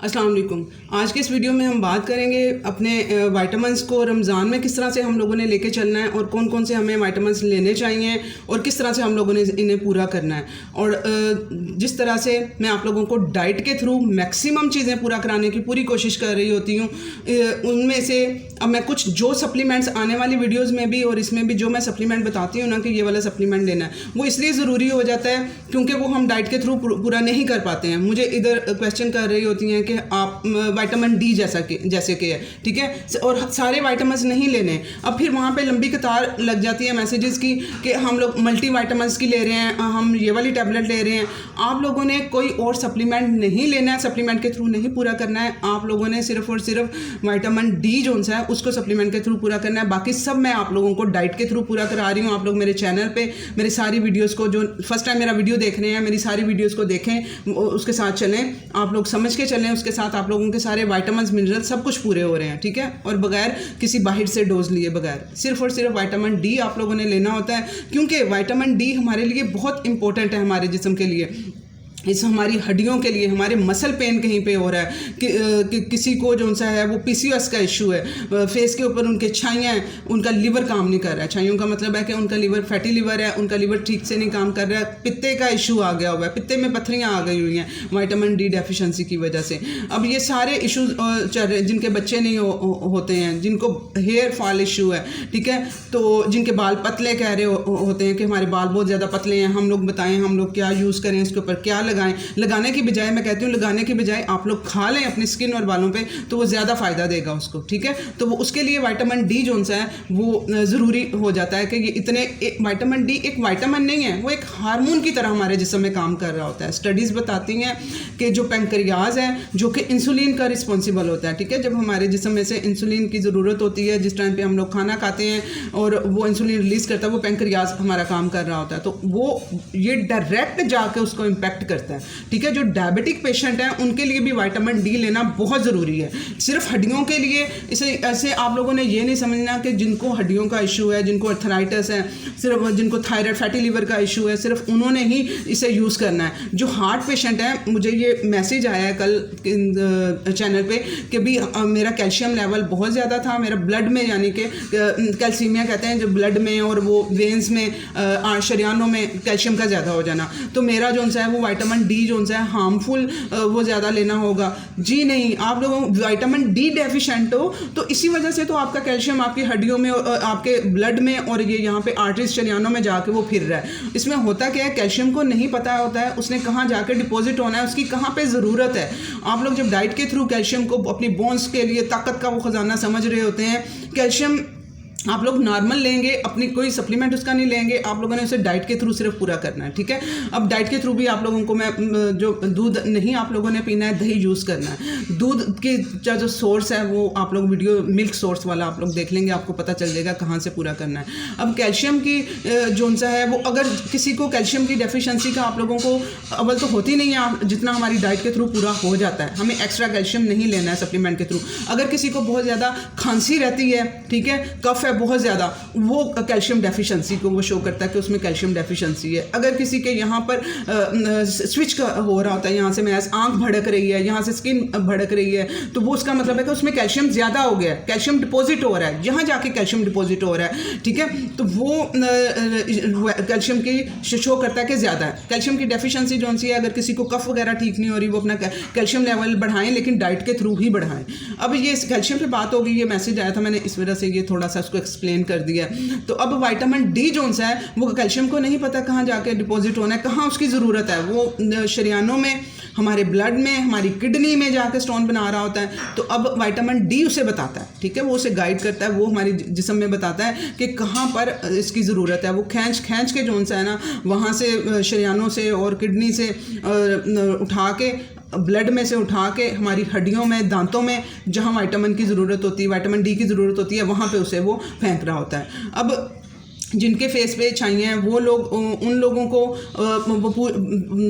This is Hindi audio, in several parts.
अस्सलाम वालेकुम। आज के इस वीडियो में हम बात करेंगे अपने विटामिन्स को रमज़ान में किस तरह से हम लोगों ने लेके चलना है और कौन कौन से हमें विटामिन्स लेने चाहिए और किस तरह से हम लोगों ने इन्हें पूरा करना है। और जिस तरह से मैं आप लोगों को डाइट के थ्रू मैक्सिमम चीज़ें पूरा कराने की पूरी कोशिश कर रही होती हूँ, उनमें से अब मैं कुछ जो सप्लीमेंट्स आने वाली वीडियोज़ में भी और इसमें भी जो मैं सप्लीमेंट बताती हूँ ना कि ये वाला सप्लीमेंट लेना है, वो इसलिए ज़रूरी हो जाता है क्योंकि वो हम डाइट के थ्रू पूरा नहीं कर पाते हैं। मुझे इधर क्वेश्चन कर रही होती हैं कि आप विटामिन डी जैसे कि है, ठीक है, और सारे विटामिन्स नहीं लेने। अब फिर वहाँ पे लंबी कतार लग जाती है मैसेजेस की कि हम लोग मल्टी विटामिन्स की ले रहे हैं, हम ये वाली टैबलेट ले रहे हैं। आप लोगों ने कोई और सप्लीमेंट नहीं लेना है, सप्लीमेंट के थ्रू नहीं पूरा करना है। आप लोगों ने सिर्फ और सिर्फ विटामिन डी जो है उसको सप्लीमेंट के थ्रू पूरा करना है। बाकी सब मैं आप लोगों को डाइट के थ्रू पूरा करा रही हूँ। आप लोग मेरे चैनल पे मेरी सारी वीडियोज़ को, जो फर्स्ट टाइम मेरा वीडियो देख रहे हैं, मेरी सारी वीडियोज़ को देखें, उसके साथ चलें, आप लोग समझ के चलें, उसके साथ आप लोगों के सारे विटामिन्स मिनरल्स सब कुछ पूरे हो रहे हैं, ठीक है। और बगैर किसी बाहर से डोज लिए बगैर सिर्फ और सिर्फ विटामिन डी आप लोगों ने लेना होता है, क्योंकि विटामिन डी हमारे लिए बहुत इंपॉर्टेंट है, हमारे जिस्म के लिए, इस हमारी हड्डियों के लिए। हमारे मसल पेन कहीं पे हो रहा है कि किसी को जो सा है वो पीसीओएस का इशू है, फेस के ऊपर उनके छाइयाँ हैं, उनका लीवर काम नहीं कर रहा है। छाइयों का मतलब है कि उनका लीवर फैटी लीवर है, उनका लीवर ठीक से नहीं काम कर रहा है, पित्ते का इशू आ गया हुआ है, पित्ते में पत्थरियाँ आ गई हुई हैं विटामिन डी डेफिशिएंसी की वजह से। अब ये सारे इशूज़ चल रहे हैं, जिनके बच्चे नहीं होते हैं, जिनको हेयर फॉल इशू है, ठीक है, तो जिनके बाल पतले कह रहे होते हैं कि हमारे बाल बहुत ज़्यादा पतले हैं, हम लोग बताएं हम लोग क्या यूज़ करें, इसके ऊपर क्या लगाने की बजाय, मैं कहती हूँ लगाने की बजाय आप लोग खा लें अपनी स्किन और बालों पे, तो वो ज़्यादा फ़ायदा देगा उसको, ठीक है। तो वो उसके लिए विटामिन डी जो है वो ज़रूरी हो जाता है कि ये इतने विटामिन डी एक विटामिन नहीं है, वो एक हार्मोन की तरह हमारे जिस्म में काम कर रहा होता है। स्टडीज़ बताती हैं कि जो पैंक्रियाज है जो कि इंसुलिन का रिस्पॉन्सिबल होता है, ठीक है, जब हमारे जिस्म में से इंसुलिन की ज़रूरत होती है, जिस टाइम पर हम लोग खाना खाते हैं और वो इंसुलिन रिलीज़ करता है, वो पैंक्रियाज हमारा काम कर रहा होता है, तो वो ये डायरेक्ट जाके उसको इम्पैक्ट करता है, ठीक है। जो डायबिटिक पेशेंट हैं उनके लिए भी विटामिन डी लेना बहुत ज़रूरी है। सिर्फ हड्डियों के लिए इसे ऐसे आप लोगों ने ये नहीं समझना कि जिनको हड्डियों का इशू है, जिनको अर्थराइटिस है, सिर्फ जिनको थायराइड फैटी लीवर का इशू है, सिर्फ उन्होंने ही इसे यूज़ करना है। जो हार्ट पेशेंट हैं, मुझे ये मैसेज आया है कल चैनल पे कि भी मेरा कैल्शियम लेवल बहुत ज़्यादा था, मेरा ब्लड में, यानी कि कैल्सीमिया कहते हैं जो ब्लड में और वो वेंस में शरियानों में कैल्शियम का ज़्यादा हो जाना, तो मेरा जो है वो विटामिन डी जो है हार्मफुल वो ज़्यादा लेना होगा। जी नहीं, आप लोगों विटामिन डी डेफिशिएंट हो तो इसी वजह से तो आपका कैल्शियम आपकी हड्डियों में, आपके ब्लड में और ये यहाँ पे आर्टरीज शरियानों में जाके वो फिर रहा है। इसमें होता क्या है, कैल्शियम को नहीं पता होता है उसने कहाँ जाके डिपॉजिट होना है, उसकी कहाँ पे ज़रूरत है। आप लोग जब डाइट के थ्रू कैल्शियम को अपनी बोन्स के लिए ताकत का वो खजाना समझ रहे होते हैं, कैल्शियम आप लोग नॉर्मल लेंगे, अपनी कोई सप्लीमेंट उसका नहीं लेंगे, आप लोगों ने उसे डाइट के थ्रू सिर्फ पूरा करना है, ठीक है। अब डाइट के थ्रू भी आप लोगों को मैं जो दूध नहीं आप लोगों ने पीना है, दही यूज़ करना है। दूध के जो सोर्स है वो आप लोग वीडियो मिल्क सोर्स वाला आप लोग देख लेंगे, आपको पता चल जाएगा कहाँ से पूरा करना है। अब कैल्शियम की जो सा है वो, अगर किसी को कैल्शियम की डेफिशिएंसी का आप लोगों को अव्वल तो होती नहीं है, जितना हमारी डाइट के थ्रू पूरा हो जाता है, हमें एक्स्ट्रा कैल्शियम नहीं लेना है सप्लीमेंट के थ्रू। अगर किसी को बहुत ज़्यादा खांसी रहती है, ठीक है, कफ बहुत ज़्यादा, वो कैल्शियम डेफिशिएंसी को वो शो करता है कि उसमें कैल्शियम डेफिशिएंसी है। अगर किसी के यहाँ पर स्विच का हो रहा होता है, यहाँ से महज आंख भड़क रही है, यहाँ से स्किन भड़क रही है, तो वो उसका मतलब है कि उसमें कैल्शियम ज़्यादा हो गया है, कैल्शियम डिपॉजिट हो रहा है, यहाँ जाके कैल्शियम डिपॉजिट हो रहा है, ठीक है। तो वो कैल्शियम की शो करता है कि ज़्यादा है। कैल्शियम की डेफिशिएंसी जो सी है, अगर किसी को कफ वगैरह ठीक नहीं हो रही, वो अपना कैल्शियम लेवल बढ़ाएं, लेकिन डाइट के थ्रू ही बढ़ाएं। अब ये कैल्शियम पे बात होगी, ये मैसेज आया था, मैंने इस वजह से ये थोड़ा सा उसको एक्सप्लेन कर दिया। तो अब विटामिन डी जो है वो कैल्शियम को नहीं पता कहाँ जाके डिपॉजिट होना है, कहाँ उसकी ज़रूरत है, वो शरियानों में, हमारे ब्लड में, हमारी किडनी में जाके स्टोन बना रहा होता है। तो अब विटामिन डी उसे बताता है, ठीक है, वो उसे गाइड करता है, वो हमारी जिस्म में बताता है कि कहाँ पर इसकी ज़रूरत है। वो खींच के जो है ना, वहाँ से शरियानों से और किडनी से उठा के, ब्लड में से उठा के हमारी हड्डियों में, दांतों में, जहाँ विटामिन की ज़रूरत होती है, विटामिन डी की ज़रूरत होती है, वहाँ पे उसे वो फेंक रहा होता है। अब जिनके फेस पे छाइयाँ हैं वो लोग, उन लोगों को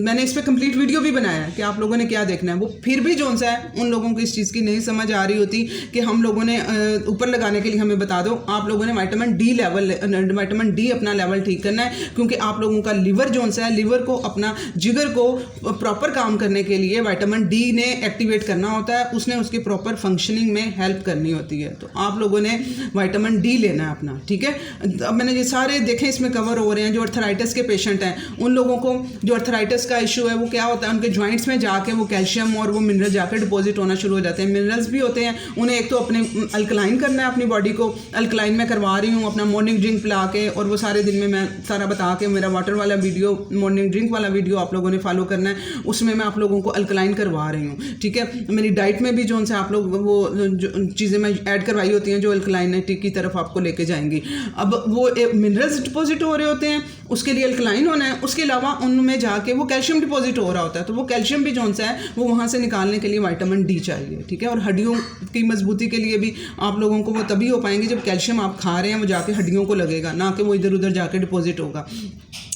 मैंने इस पर कंप्लीट वीडियो भी बनाया है कि आप लोगों ने क्या देखना है। वो फिर भी जो सा है उन लोगों को इस चीज़ की नहीं समझ आ रही होती कि हम लोगों ने ऊपर लगाने के लिए हमें बता दो, आप लोगों ने विटामिन डी अपना लेवल ठीक करना है, क्योंकि आप लोगों का लिवर जो सा है, लिवर को, अपना जिगर को प्रॉपर काम करने के लिए विटामिन डी ने एक्टिवेट करना होता है, उसने उसकी प्रॉपर फंक्शनिंग में हेल्प करनी होती है। तो आप लोगों ने विटामिन डी लेना है अपना, ठीक है। अब मैंने ये सारे देखें इसमें कवर हो रहे हैं। जो अर्थराइटिस के पेशेंट हैं उन लोगों को जो अर्थराइटिस का इशू है वो क्या होता है, उनके जॉइंट्स में जाके वो कैल्शियम और वो मिनरल जाकर डिपॉजिट होना शुरू हो जाते हैं। मिनरल्स भी होते हैं, उन्हें एक तो अपने अल्कलाइन करना है, अपनी बॉडी को अल्कलाइन में करवा रही हूँ अपना मॉर्निंग ड्रिंक पिला के, और वो सारे दिन में मैं सारा बता के, मेरा वाटर वाला वीडियो, मॉर्निंग ड्रिंक वाला वीडियो आप लोगों ने फॉलो करना है, उसमें मैं आप लोगों को अल्कलाइन करवा रही हूँ, ठीक है। मेरी डाइट में भी जो उनसे आप लोग वो चीज़ें मैं ऐड करवाई होती हैं जो अल्कलाइनिटी की तरफ आपको लेके जाएंगी। अब वो मिनरल्स डिपॉजिट हो रहे होते हैं, उसके लिए अल्कलाइन होना है, उसके अलावा उनमें जाके वो कैल्शियम डिपॉजिट हो रहा होता है, तो वो कैल्शियम भी जो सा है वो वहाँ से निकालने के लिए विटामिन डी चाहिए, ठीक है। और हड्डियों की मजबूती के लिए भी आप लोगों को वो तभी हो पाएंगे जब कैल्शियम आप खा रहे हैं वो जाके हड्डियों को लगेगा, ना कि वो इधर उधर जाके डिपॉजिट होगा।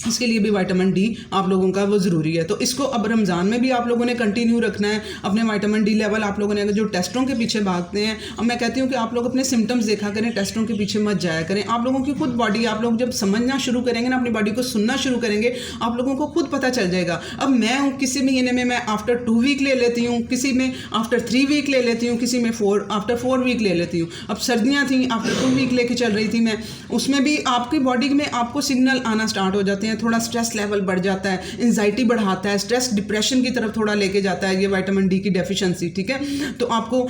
इसके लिए भी विटामिन डी आप लोगों का वो ज़रूरी है। तो इसको अब रमज़ान में भी आप लोगों ने कंटिन्यू रखना है अपने विटामिन डी लेवल। आप लोगों ने अगर जो टेस्टों के पीछे भागते हैं, अब मैं कहती हूँ कि आप लोग अपने सिम्टम्स देखा करें, टेस्टों के पीछे मत जाया करें। आप लोगों की खुद बॉडी, आप लोग जब समझना शुरू करेंगे ना, अपनी बॉडी को सुनना शुरू करेंगे, आप लोगों को खुद पता चल जाएगा। अब मैं हूँ, किसी महीने में मैं आफ्टर 2 वीक ले लेती हूँ, किसी में आफ्टर 3 वीक ले लेती हूँ, किसी में आफ्टर 4 वीक ले लेती हूँ। अब सर्दियाँ थी, आफ्टर 2 वीक लेके चल रही थी मैं, उसमें भी आपकी बॉडी में आपको सिग्नल आना स्टार्ट हो जाते हैं, थोड़ा स्ट्रेस लेवल बढ़ जाता है, एंजाइटी बढ़ाता है, स्ट्रेस डिप्रेशन की तरफ थोड़ा लेके जाता है ये विटामिन डी की डेफिशिएंसी, ठीक है। तो आपको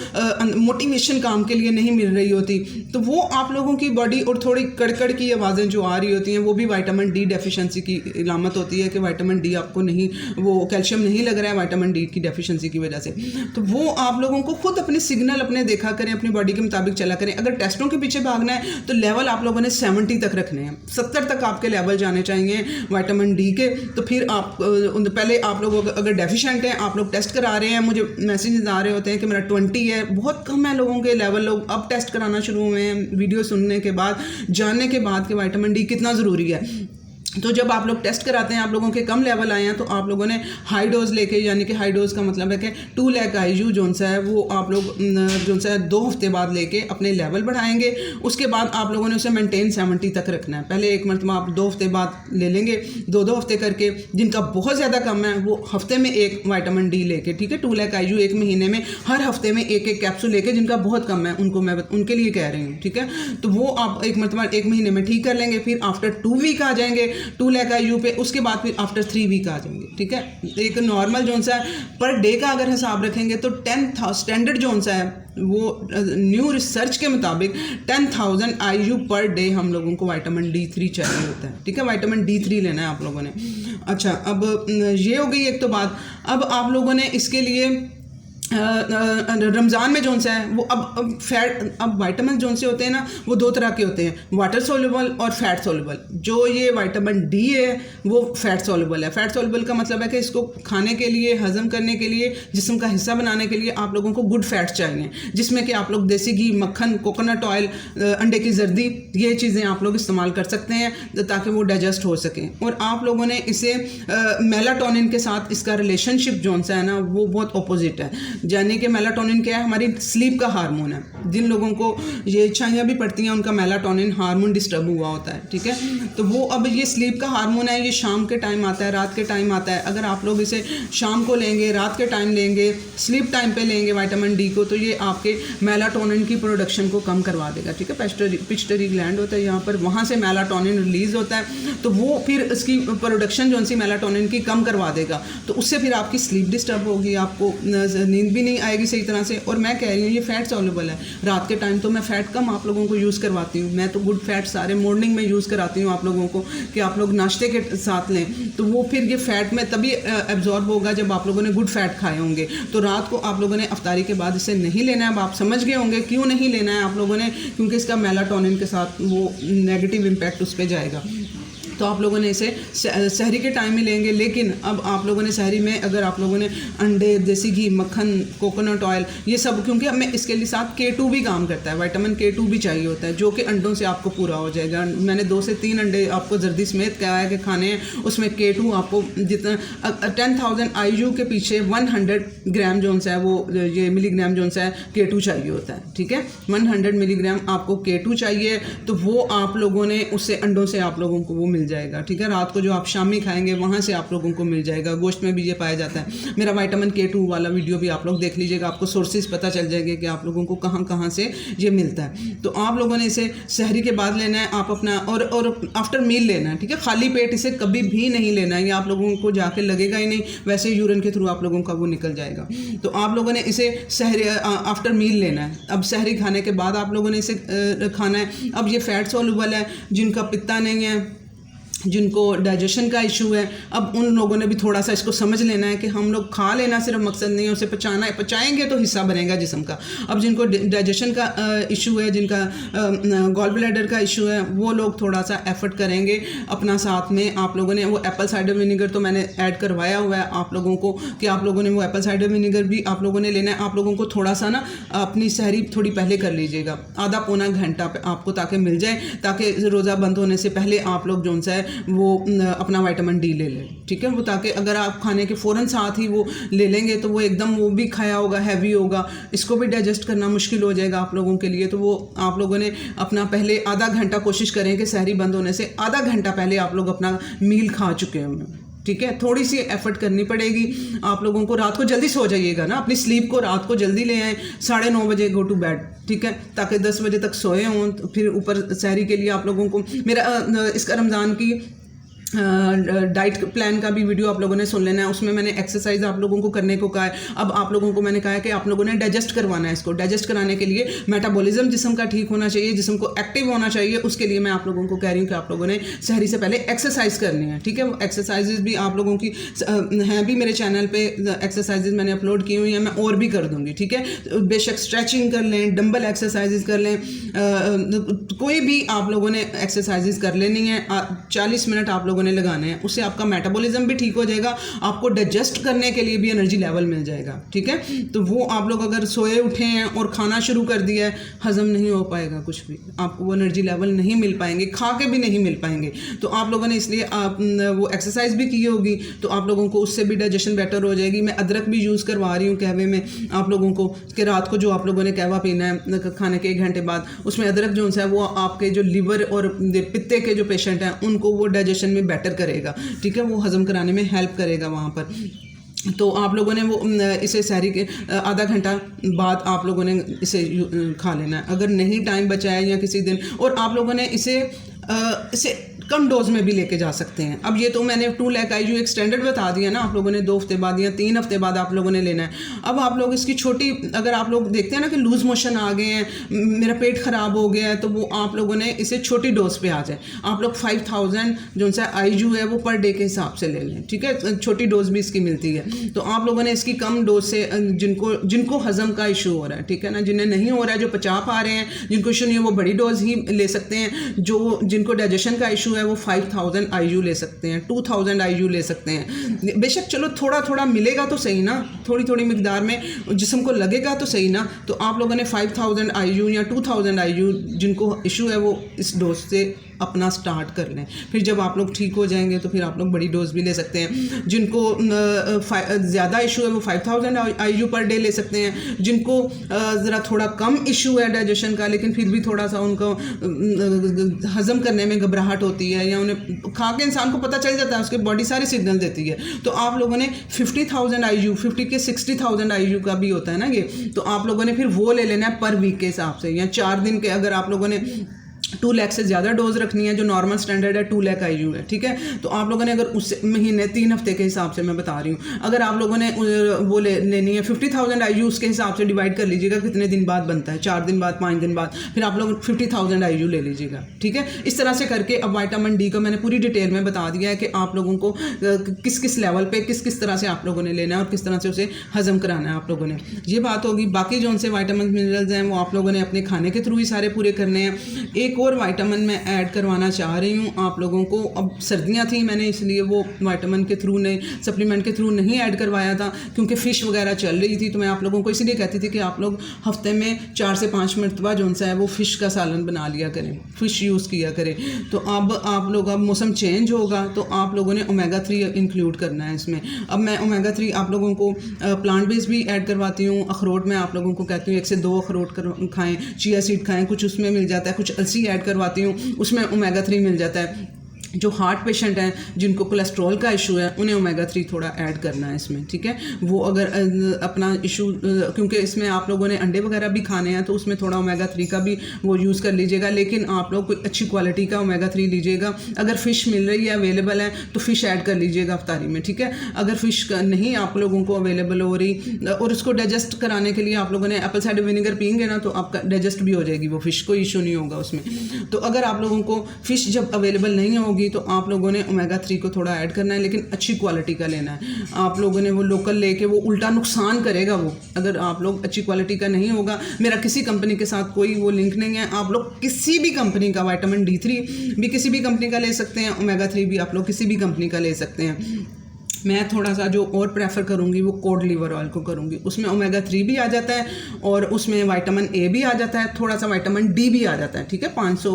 मोटिवेशन काम के लिए नहीं मिल रही होती, तो वो आप लोगों की बॉडी, और थोड़ी कड़कड़ की आवाज़ें जो आ रही होती हैं वो भी विटामिन डी डेफिशिएंसी की इलामत होती है कि विटामिन डी आपको नहीं, वो कैल्शियम नहीं लग रहा है विटामिन डी की डेफिशिएंसी की वजह से। तो वो आप लोगों को खुद अपने सिग्नल अपने देखा करें, अपनी बॉडी के मुताबिक चला करें। अगर टेस्टों के पीछे भागना है तो लेवल आप लोगों ने 70 तक रखने हैं, 70 तक आपके लेवल जाने चाहिए विटामिन डी के। तो फिर आप पहले आप लोग अगर डेफिशिएंट हैं, आप लोग टेस्ट करा रहे हैं, मुझे मैसेजेस आ रहे होते हैं कि मेरा 20 है, बहुत कम है लोगों के लेवल, लोग अब टेस्ट कराना शुरू हुए हैं वीडियो सुनने के बाद, जानने के बाद कि विटामिन डी कितना ज़रूरी है। तो जब आप लोग टेस्ट कराते हैं, आप लोगों के कम लेवल आए हैं, तो आप लोगों ने हाई डोज लेके, यानी कि हाई डोज का मतलब है कि 2 लाख IU जो सा है वो आप लोग जो सा है 2 हफ्ते बाद लेके अपने लेवल बढ़ाएंगे। उसके बाद आप लोगों ने उसे मेंटेन 70 तक रखना है। पहले एक मरतबा आप 2 हफ्ते बाद ले लेंगे, 2 हफ्ते करके। जिनका बहुत ज़्यादा कम है वो हफ्ते में एक विटामिन डी लेके, ठीक है, 2 लाख IU एक महीने में, हर हफ्ते में एक कैप्सूल लेके। जिनका बहुत कम है उनको मैं उनके लिए कह रही हूँ, ठीक है। तो वो आप एक मरतबा एक महीने में ठीक कर लेंगे, फिर आफ्टर 2 वीक आ जाएंगे 2 लाख IU पे, उसके बाद फिर आफ्टर 3 वीक आ जाएंगे, ठीक है। एक नॉर्मल जो सा है पर डे का अगर हिसाब रखेंगे तो 10,000 स्टैंडर्ड जो सा है वो न्यू रिसर्च के मुताबिक 10,000 IU पर डे हम लोगों को विटामिन D3 चाहिए होता है, ठीक है। विटामिन D3 लेना है आप लोगों ने। अच्छा, अब ये हो गई एक तो बात। अब आप लोगों ने इसके लिए रमज़ान में जोन सा है वो अब विटामिन जोन से होते हैं ना, वो 2 तरह के होते हैं, वाटर सोल्यूबल और फैट सोल्यूबल। जो ये विटामिन डी है वो फैट सोल्यूबल है। फैट सोल्यूबल का मतलब है कि इसको खाने के लिए, हजम करने के लिए, जिस्म का हिस्सा बनाने के लिए आप लोगों को गुड फैट चाहिए, जिसमें कि आप लोग देसी घी, मक्खन, कोकोनट ऑयल, अंडे की जर्दी, ये चीज़ें आप लोग इस्तेमाल कर सकते हैं ताकि वो डाइजेस्ट हो सकें। और आप लोगों ने इसे मेलाटोनिन के साथ इसका रिलेशनशिप जोन सा है ना वो बहुत अपोजिट है। यानी कि मेलाटोनिन क्या है, हमारी स्लीप का हार्मोन है। जिन लोगों को ये इच्छाएं भी पड़ती हैं उनका मेलाटोनिन हार्मोन डिस्टर्ब हुआ होता है, ठीक है। तो वो अब ये स्लीप का हार्मोन है, ये शाम के टाइम आता है, रात के टाइम आता है। अगर आप लोग इसे शाम को लेंगे, रात के टाइम लेंगे, स्लीप टाइम पे लेंगे विटामिन डी को, तो ये आपके मेलाटोनिन की प्रोडक्शन को कम करवा देगा, ठीक है। पिट्यूटरी ग्लैंड होता है यहाँ पर, वहाँ से मेलाटोनिन रिलीज होता है, तो वो फिर इसकी प्रोडक्शन जो सी मेलाटोनिन की कम करवा देगा। तो उससे फिर आपकी स्लीप डिस्टर्ब होगी, आपको नींद भी नहीं आएगी सही तरह से। और मैं कह रही हूँ ये फैट सॉल्युबल है। रात के टाइम तो मैं फ़ैट कम आप लोगों को यूज़ करवाती हूँ, मैं तो गुड फैट सारे मॉर्निंग में यूज़ कराती हूँ आप लोगों को कि आप लोग नाश्ते के साथ लें, तो वो फिर ये फ़ैट में तभी एब्जॉर्ब होगा जब आप लोगों ने गुड फैट खाए होंगे। तो रात को आप लोगों ने अफ्तारी के बाद इसे नहीं लेना है। अब आप समझ गए होंगे क्यों नहीं लेना है आप लोगों ने, क्योंकि इसका मेलाटोनिन के साथ वो नेगेटिव इम्पैक्ट उस पर जाएगा। तो आप लोगों ने इसे सहरी के टाइम में लेंगे। लेकिन अब आप लोगों ने सहरी में अगर आप लोगों ने अंडे, देसी घी, मक्खन, कोकोनट ऑयल, ये सब, क्योंकि हमें इसके लिए साथ K2 भी काम करता है, विटामिन K2 भी चाहिए होता है, जो कि अंडों से आपको पूरा हो जाएगा। मैंने 2 से 3 अंडे आपको जर्दी समेत कहा है कि खाने हैं, उसमें K2 आपको जितना 10,000 IU के पीछे 100 ग्राम जो है वो ये मिलीग्राम जो है K2 चाहिए होता है, ठीक है। 100 मिलीग्राम आपको K2 चाहिए, तो वो आप लोगों ने उससे अंडों से आप लोगों को वो मिल जाएगा, ठीक है। रात को जो आप शामी खाएंगे वहाँ से आप लोगों को मिल जाएगा। गोश्त में भी ये पाया जाता है। मेरा विटामिन K2 वाला वीडियो भी आप लोग देख लीजिएगा, आपको सोर्सेज पता चल जाएंगे कि आप लोगों को कहाँ कहाँ से ये मिलता है। तो आप लोगों ने इसे सहरी के बाद लेना है आप अपना, और आफ्टर मील लेना है, ठीक है। खाली पेट इसे कभी भी नहीं लेना है, ये आप लोगों को जाके लगेगा ही नहीं, वैसे यूरिन के थ्रू आप लोगों का वो निकल जाएगा। तो आप लोगों ने इसे सहरी आफ्टर मील लेना है। अब सहरी खाने के बाद आप लोगों ने इसे खाना है। अब ये फैट सॉल्युबल है, जिनका पित्ता नहीं है, जिनको डाइजेशन का इशू है, अब उन लोगों ने भी थोड़ा सा इसको समझ लेना है कि हम लोग खा लेना सिर्फ मकसद नहीं है, उसे पचाना है, पचाएंगे तो हिस्सा बनेगा जिस्म का। अब जिनको डाइजेशन का इशू है, जिनका गॉल ब्लैडर का इशू है, वो लोग थोड़ा सा एफर्ट करेंगे अपना। साथ में आप लोगों ने वो एप्पल साइडर विनेगर तो मैंने ऐड करवाया हुआ है आप लोगों को कि आप लोगों ने वो एप्पल साइडर विनेगर भी आप लोगों ने लेना है। आप लोगों को थोड़ा सा ना अपनी सहरी थोड़ी पहले कर लीजिएगा, आधा पौना घंटा आपको ताकि मिल जाए, ताकि रोज़ा बंद होने से पहले आप लोग जो है वो अपना विटामिन डी ले लें, ठीक है। वो ताकि अगर आप खाने के फ़ौरन साथ ही वो ले लेंगे तो वो एकदम वो भी खाया होगा, हैवी होगा, इसको भी डाइजेस्ट करना मुश्किल हो जाएगा आप लोगों के लिए। तो वो आप लोगों ने अपना पहले आधा घंटा कोशिश करें कि सहरी बंद होने से आधा घंटा पहले आप लोग अपना मील खा चुके हों, ठीक है। थोड़ी सी एफर्ट करनी पड़ेगी आप लोगों को। रात को जल्दी सो जाइएगा ना, अपनी स्लीप को रात को जल्दी ले आएँ, 9:30 बजे गो टू बेड, ठीक है, ताकि 10 बजे तक सोए हों। तो फिर ऊपर सहरी के लिए आप लोगों को मेरा इसका रमज़ान की डाइट प्लान का भी वीडियो आप लोगों ने सुन लेना है। उसमें मैंने एक्सरसाइज आप लोगों को करने को कहा है। अब आप लोगों को मैंने कहा है कि आप लोगों ने डाइजेस्ट करवाना है। इसको डाइजेस्ट कराने के लिए मेटाबॉलिज्म जिस्म का ठीक होना चाहिए, जिस्म को एक्टिव होना चाहिए। उसके लिए मैं आप लोगों को कह रही हूँ कि आप लोगों ने सहरी से पहले एक्सरसाइज करनी है, ठीक है। वो एक्सरसाइजेज भी आप लोगों की हैं भी मेरे चैनल पे, एक्सरसाइजेज मैंने अपलोड की हुई हैं, मैं और भी कर दूँगी, ठीक है। बेशक स्ट्रेचिंग कर लें, डंबल एक्सरसाइजेज कर लें, कोई भी आप लोगों ने एक्सरसाइजेज कर लेनी है। 40 मिनट आप लोगों ने लगाने हैं, उससे आपका मेटाबॉलिज्म भी ठीक हो जाएगा, आपको डाइजेस्ट करने के लिए भी एनर्जी लेवल मिल जाएगा, ठीक है। तो वो आप लोग अगर सोए उठे हैं और खाना शुरू कर दिया है, हजम नहीं हो पाएगा कुछ भी, आपको वो एनर्जी लेवल नहीं मिल पाएंगे, खा के भी नहीं मिल पाएंगे। तो आप लोगों ने इसलिए वो एक्सरसाइज भी की होगी, तो आप लोगों को उससे भी डाइजेशन बेटर हो जाएगी। मैं अदरक भी यूज़ करवा रही हूँ कहवे में आप लोगों को, कि रात को जो आप लोगों ने कहवा पीना है खाने के 1 घंटे बाद, उसमें अदरक जो है वो आपके जो लिवर और पित्ते के जो पेशेंट हैं उनको वो डाइजेशन में बेटर करेगा, ठीक है, वो हजम कराने में हेल्प करेगा वहाँ पर। तो आप लोगों ने वो इसे सहरी के आधा घंटा बाद आप लोगों ने इसे खा लेना है, अगर नहीं टाइम बचा है या किसी दिन। और आप लोगों ने इसे कम डोज में भी लेके जा सकते हैं। अब ये तो मैंने 2 लाख IU एक स्टैंडर्ड बता दिया ना, आप लोगों ने 2 हफ्ते बाद या 3 हफ्ते बाद आप लोगों ने लेना है। अब आप लोग इसकी छोटी, अगर आप लोग देखते हैं ना कि लूज़ मोशन आ गए हैं, मेरा पेट ख़राब हो गया है, तो वो आप लोगों ने इसे छोटी डोज पे आ जाए। आप लोग 5000 जो सा IU है वो पर डे के हिसाब से ले लें, ठीक है। छोटी डोज भी इसकी मिलती है। तो आप लोगों ने इसकी कम डोज से, जिनको हज़म का इशू हो रहा है, ठीक है ना, जिन्हें नहीं हो रहा है, जो पचा पा रहे हैं, जिनको इशू नहीं है, वो बड़ी डोज ही ले सकते हैं। जिनको डाइजेशन का इशू है वो 5000 IU ले सकते हैं, 2000 IU ले सकते हैं। बेशक चलो थोड़ा थोड़ा मिलेगा तो सही ना, थोड़ी थोड़ी मिकदार में जिस्म को लगेगा तो सही ना। तो आप लोगों ने 5000 IU या 2000 IU जिनको इशू है वो इस डोज से अपना स्टार्ट कर लें। फिर जब आप लोग ठीक हो जाएंगे तो फिर आप लोग बड़ी डोज भी ले सकते हैं। जिनको ज़्यादा इशू है वो 5000 IU पर डे ले सकते हैं। जिनको ज़रा थोड़ा कम इशू है डाइजेशन का, लेकिन फिर भी थोड़ा सा उनको हज़म करने में घबराहट होती है, या उन्हें खा के इंसान को पता चल जाता है, उसकी बॉडी सारे सिग्नल देती है, तो आप लोगों ने 50,000 IU, 50 के 60,000 IU का भी होता है ना ये, तो आप लोगों ने फिर वो ले लेना है पर वीक के हिसाब से, या 4 दिन के। अगर आप लोगों ने 2 लाख से ज़्यादा डोज रखनी है, जो नॉर्मल स्टैंडर्ड है 2 लाख IU है, ठीक है। तो आप लोगों ने अगर उस महीने 3 हफ्ते के हिसाब से मैं बता रही हूँ, अगर आप लोगों ने वो लेनी है 50,000 IU, उसके हिसाब से डिवाइड कर लीजिएगा कितने दिन बाद बनता है, 4 दिन बाद, 5 दिन बाद, फिर आप लोग 50,000 IU ले लीजिएगा, ठीक है। इस तरह से करके अब विटामिन डी का मैंने पूरी डिटेल में बता दिया है कि आप लोगों को किस किस लेवल पे किस किस तरह से आप लोगों ने लेना है और किस तरह से उसे हजम कराना है आप लोगों ने। ये बात होगी। बाकी जो उनसे विटामिन मिनरल्स हैं वो आप लोगों ने अपने खाने के थ्रू ही सारे पूरे करने हैं। एक एक और विटामिन मैं ऐड करवाना चाह रही हूँ आप लोगों को। अब सर्दियाँ थी, मैंने इसलिए वो विटामिन के थ्रू नहीं, सप्लीमेंट के थ्रू नहीं ऐड करवाया था, क्योंकि फ़िश वगैरह चल रही थी। तो मैं आप लोगों को इसलिए कहती थी कि आप लोग हफ्ते में 4 से 5 मरतबा जो सा है वो फ़िश का सालन बना लिया करें, फ़िश यूज़ किया करें। तो अब आप लोग, अब मौसम चेंज होगा तो आप लोगों ने ओमेगा 3 इंक्लूड करना है इसमें। अब मैं ओमेगा 3 आप लोगों को प्लांट बेस्ड भी ऐड करवाती हूँ। अखरोट में आप लोगों को कहती हूँ 1 से 2 अखरोट खाएँ, चिया सीड खाएँ, कुछ उसमें मिल जाता है, कुछ अलसी ऐड करवाती हूँ, उसमें ओमेगा 3 मिल जाता है। जो हार्ट पेशेंट हैं, जिनको कोलेस्ट्रॉल का इशू है, उन्हें ओमेगा 3 थोड़ा ऐड करना है इसमें, ठीक है। वो अगर अपना इशू, क्योंकि इसमें आप लोगों ने अंडे वगैरह भी खाने हैं तो उसमें थोड़ा ओमेगा 3 का भी वो यूज़ कर लीजिएगा, लेकिन आप लोग कोई अच्छी क्वालिटी का ओमेगा 3 लीजिएगा। अगर फ़िश मिल रही है, अवेलेबल है, तो फ़िश ऐड कर लीजिएगा अफ्तारी में, ठीक है। अगर फ़िश नहीं आप लोगों को अवेलेबल हो रही और उसको डाइजेस्ट कराने के लिए आप लोगों ने एप्पल साइडर विनेगर पियेंगे ना, तो आपका डाइजेस्ट भी हो जाएगी वो फ़िश, कोई इशू नहीं होगा उसमें। तो अगर आप लोगों को फ़िश जब अवेलेबल नहीं होगी तो आप लोगों ने ओमेगा 3 को थोड़ा ऐड करना है, लेकिन अच्छी क्वालिटी का लेना है। आप लोगों ने वो लोकल लेके वो उल्टा नुकसान करेगा वो, अगर आप लोग अच्छी क्वालिटी का नहीं होगा। मेरा किसी कंपनी के साथ कोई वो लिंक नहीं है, आप लोग किसी भी कंपनी का विटामिन D3 भी किसी भी कंपनी का ले सकते हैं, ओमेगा 3 भी आप लोग किसी भी कंपनी का ले सकते हैं। मैं थोड़ा सा जो और प्रेफर करूँगी वो कोड लिवर ऑयल को करूँगी, उसमें ओमेगा 3 भी आ जाता है और उसमें विटामिन A भी आ जाता है, थोड़ा सा विटामिन D भी आ जाता है, ठीक है। 500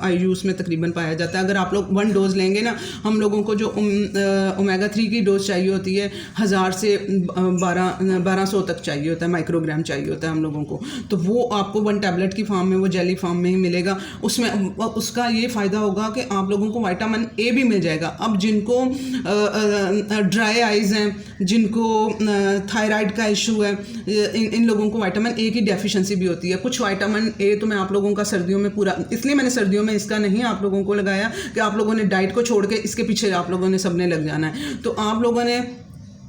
IU उसमें तकरीबन पाया जाता है। अगर आप लोग 1 डोज लेंगे ना, हम लोगों को जो ओमेगा 3 की डोज चाहिए होती है 1000 से 1200 तक चाहिए होता है, माइक्रोग्राम चाहिए होता है हम लोगों को। तो वो आपको 1 टैबलेट की फॉर्म में, वो जेली फॉर्म में ही मिलेगा। उसमें उसका ये फ़ायदा होगा कि आप लोगों को विटामिन A भी मिल जाएगा। अब जिनको ड्राई आइज़ हैं, जिनको थायराइड का इशू है, इन लोगों को विटामिन A की डेफिशिएंसी भी होती है। कुछ विटामिन A तो मैं आप लोगों का सर्दियों में पूरा, इसलिए मैंने सर्दियों में इसका नहीं आप लोगों को लगाया कि आप लोगों ने डाइट को छोड़ के इसके पीछे आप लोगों ने सबने लग जाना है। तो आप लोगों ने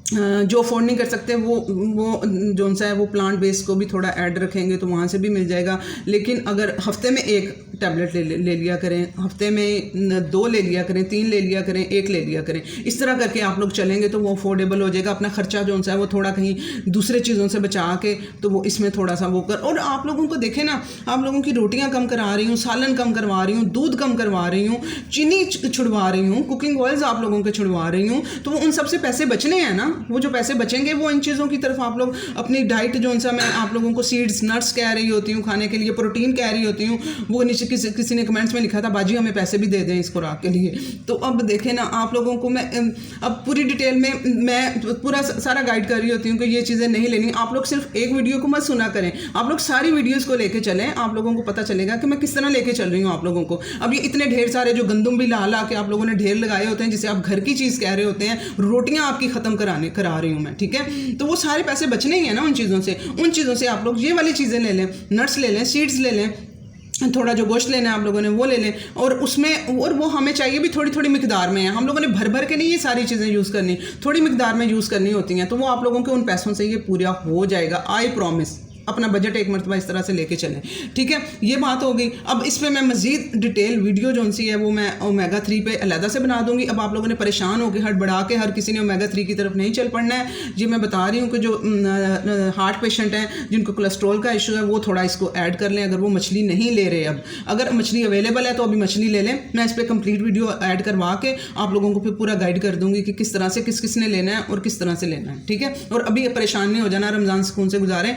जो अफोर्ड नहीं कर सकते वो जो सा है वो प्लांट बेस्ड को भी थोड़ा ऐड रखेंगे तो वहाँ से भी मिल जाएगा। लेकिन अगर हफ्ते में 1 टैबलेट ले लिया करें, हफ्ते में 2 ले लिया करें, 3 ले लिया करें, 1 ले लिया करें, इस तरह करके आप लोग चलेंगे तो वो अफोर्डेबल हो जाएगा। अपना खर्चा जो सा है वो थोड़ा कहीं दूसरे चीज़ों से बचा के, तो वो इसमें थोड़ा सा वो कर। और आप लोगों को देखें ना, आप लोगों की रोटियाँ कम करा रही हूँ, सालन कम करवा रही हूँ, दूध कम करवा रही हूँ, चीनी छुड़वा रही हूँ, कुकिंग ऑयल्स आप लोगों के छुड़वा रही हूँ, तो वो उन सबसे पैसे बचने हैं ना। वो जो पैसे बचेंगे वो इन चीज़ों की तरफ आप लोग अपनी डाइट जो सा, मैं आप लोगों को सीड्स नट्स कह रही होती हूँ खाने के लिए, प्रोटीन कह रही होती हूँ। वो नीचे किसी ने कमेंट्स में लिखा था, बाजी हमें पैसे भी दे दें इस खुराक के लिए। तो अब देखें ना, आप लोगों को मैं अब पूरी डिटेल में मैं पूरा सारा गाइड कर रही होती हूँ कि ये चीज़ें नहीं लेनी। आप लोग सिर्फ एक वीडियो को मत सुना करें, आप लोग सारी वीडियोज़ को लेके चलें। आप लोगों को पता चलेगा कि मैं किस तरह लेके चल रही हूँ आप लोगों को। अब ये इतने ढेर सारे जो गंदम भी ला के आप लोगों ने ढेर लगाए होते हैं, जिसे आप घर की चीज़ कह रहे होते हैं, रोटियाँ आपकी ख़त्म करा रही हूँ मैं, ठीक है। तो वो सारे पैसे बचने ही हैं ना उन चीज़ों से। उन चीज़ों से आप लोग ये वाली चीज़ें ले लें, नट्स ले लें, सीड्स ले लें, थोड़ा जो गोश्त लेना है आप लोगों ने वो ले लें। और उसमें, और वो हमें चाहिए भी थोड़ी थोड़ी मिकदार में है। हम लोगों ने भर के नहीं ये सारी चीज़ें यूज़ करनी, थोड़ी मिकदार में यूज़ करनी होती हैं। तो वो आप लोगों के उन पैसों से ये पूरा हो जाएगा, आई प्रॉमिस। अपना बजट एक मरतबा इस तरह से लेके चलें, ठीक है। ये बात हो गई। अब इस पर मैं मज़ीद डिटेल वीडियो जो सी है वो मैं ओमेगा 3 पे अलहदा से बना दूंगी। अब आप लोगों ने परेशान होकर हड़बड़ा के हर किसी ने ओमेगा 3 की तरफ नहीं चल पड़ना है। ये मैं बता रही हूँ कि जो हार्ट पेशेंट हैं, जिनको कोलेस्ट्रॉल का इशू है, वो थोड़ा इसको ऐड कर लें। अगर वो मछली नहीं ले रहे, अब अगर मछली अवेलेबल है तो अभी मछली ले लें। मैं इस पर कंप्लीट वीडियो ऐड करवा के आप लोगों को फिर पूरा गाइड कर दूंगी कि किस तरह से किसने लेना है और किस तरह से लेना है, ठीक है। और अभी परेशान नहीं हो जाना, रमज़ान सुकून से गुजारें।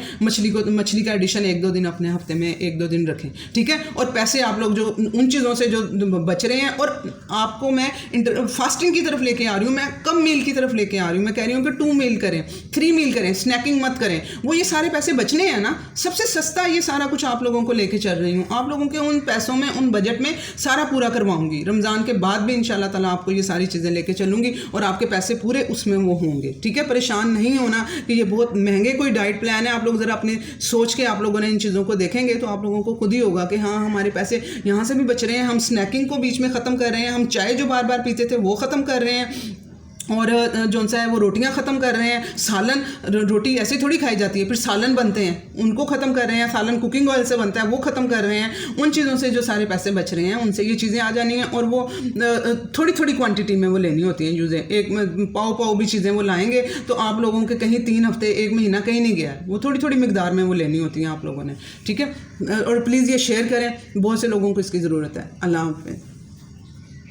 मछली का एडिशन 1-2 दिन अपने हफ्ते में 1-2 दिन रखें, ठीक है। और पैसे आप लोग जो उन चीज़ों से जो बच रहे हैं, और आपको मैं फास्टिंग की तरफ लेके आ रही हूँ, मैं कम मील की तरफ लेके आ रही हूँ। मैं कह रही हूँ कि 2 मील करें, 3 मील करें, स्नैकिंग मत करें। वो ये सारे पैसे बचने हैं ना, सबसे सस्ता ये सारा कुछ आप लोगों को लेके चल रही हूँ। आप लोगों के उन पैसों में, उन बजट में सारा पूरा करवाऊंगी। रमज़ान के बाद भी इंशाल्लाह ताला आपको ये सारी चीज़ें लेके चलूँगी और आपके पैसे पूरे उसमें वो होंगे, ठीक है। परेशान नहीं होना कि ये बहुत महंगे कोई डाइट प्लान है। आप लोग ज़रा अपने सोच के आप लोगों ने इन चीज़ों को देखेंगे तो आप लोगों को खुद ही होगा कि हाँ, हमारे पैसे यहाँ से भी बच रहे हैं, हम स्नैकिंग को बीच में ख़त्म कर रहे हैं, हम चाय जो बार बार पीते थे वो ख़त्म कर रहे हैं, और जो सा है वो रोटियां ख़त्म कर रहे हैं, सालन, रोटी ऐसे थोड़ी खाई जाती है, फिर सालन बनते हैं उनको ख़त्म कर रहे हैं, सालन कुकिंग ऑयल से बनता है वो ख़त्म कर रहे हैं। उन चीज़ों से जो सारे पैसे बच रहे हैं उनसे ये चीज़ें आ जानी हैं, और वो थोड़ी थोड़ी क्वांटिटी में वो लेनी होती हैं यूज़ें। एक पाव भी चीज़ें वो लाएंगे तो आप लोगों के कहीं 3 हफ्ते 1 महीना कहीं नहीं गया, वो थोड़ी थोड़ी मिकदार में वो लेनी होती हैं आप लोगों ने, ठीक है। और प्लीज़ ये शेयर करें, बहुत से लोगों को इसकी ज़रूरत है। अल्लाह हाफ़िज़।